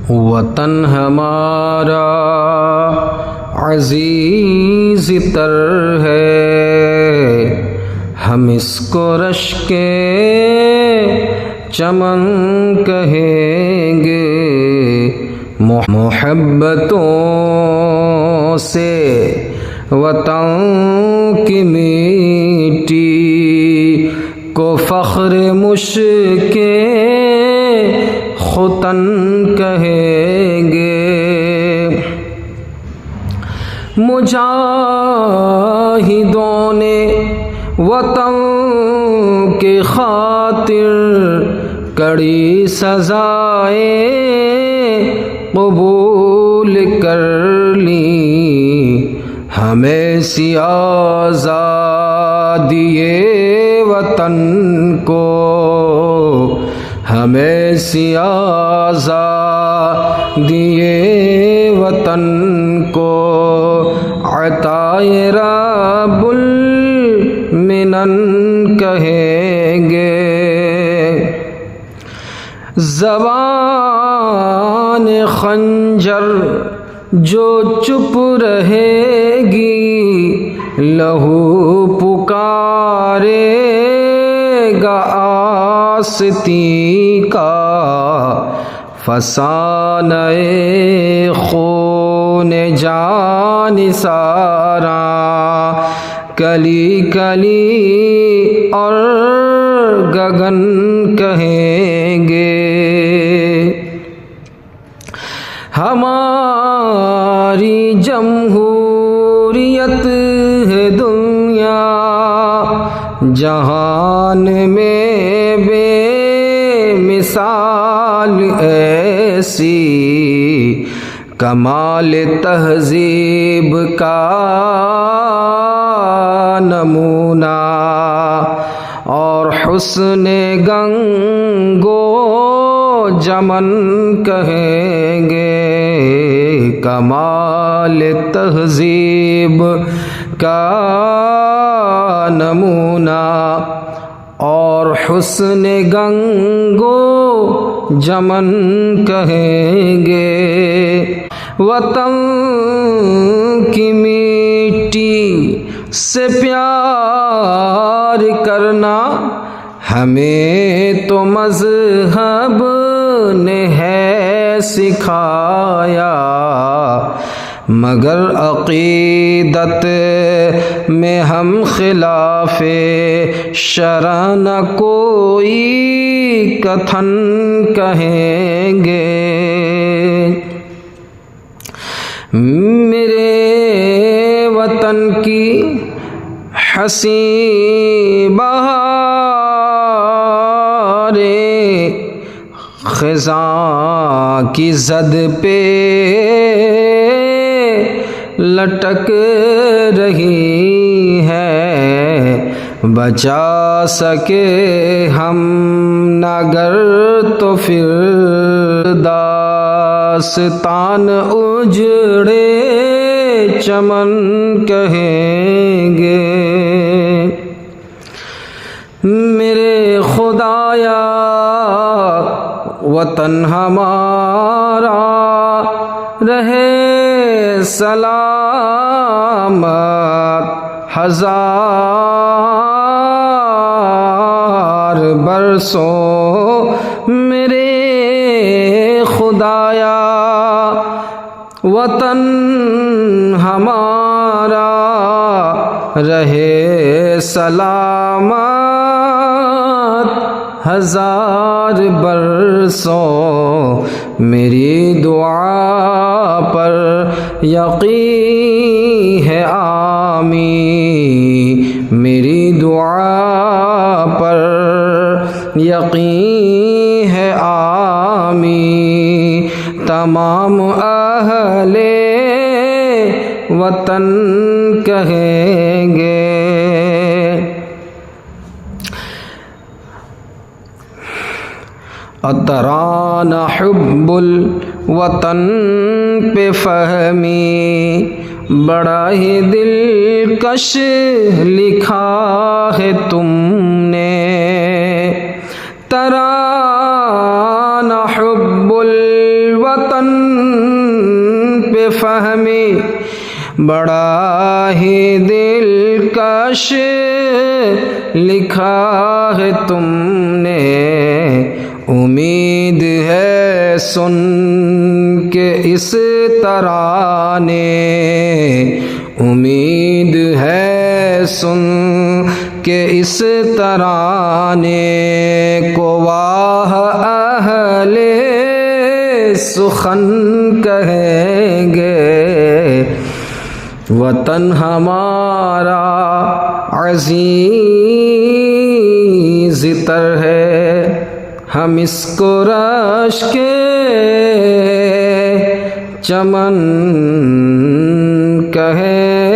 وطن ہمارا عزیز تر ہے، ہم اس کو رشک چمن کہیں گے، محبتوں سے وطن کی میٹی کو فخر مشک ختن کہیں گے۔ مجاہدوں نے وطن کی خاطر کڑی سزائیں قبول کر لی، ہمیں سی آزادی وطن کو، ہمیں سی آزادی وطن کو عطائے رب المنن کہیں گے۔ زبان خنجر جو چپ رہے گی، لہو پکارے گا آستین کا، فسانہ خون جان ساراں کلی کلی اور گگن کہیں گے۔ ہماری جمہوریت ہے دنیا جہان میں بے مثال ایسی، کمال تہذیب کا نمونہ اور حسن گنگو جمن کہیں گے، کمال تہذیب کا نمونہ اور حسن گنگو جمن کہیں گے۔ وطن کی مٹی سے پیار کرنا ہمیں تو مذہب نے ہے سکھایا، مگر عقیدت میں ہم خلاف شرع نہ کوئی کتھن کہیں گے۔ میرے وطن کی حسین بہاریں خزاں کی زد پہ لٹک رہی ہے، بچا سکے ہم نگر تو پھر داستان اجڑے چمن کہیں گے۔ میرے خدایا وطن ہمارا رہے سلامت، ہزار برسوں میرے خدایا وطن ہمارا رہے سلامت، ہزار برسوں میری دعا پر یقین ہے آمین، میری دعا پر یقین ہے آمین، تمام اہل وطن کہیں گے۔ اترانہ حب الوطن پہ فہمی بڑا ہی دلکش لکھا ہے تم نے، ترانہ حب الوطن فہمی بڑا ہی دلکش لکھا ہے تم نے، امید ہے سن کے اس ترانے، امید ہے سن کے اس ترانے کو، واہ اہل سخن کہیں گے، وطن ہمارا عزیز تر ہے، ہم اس کو رشک چمن کہیں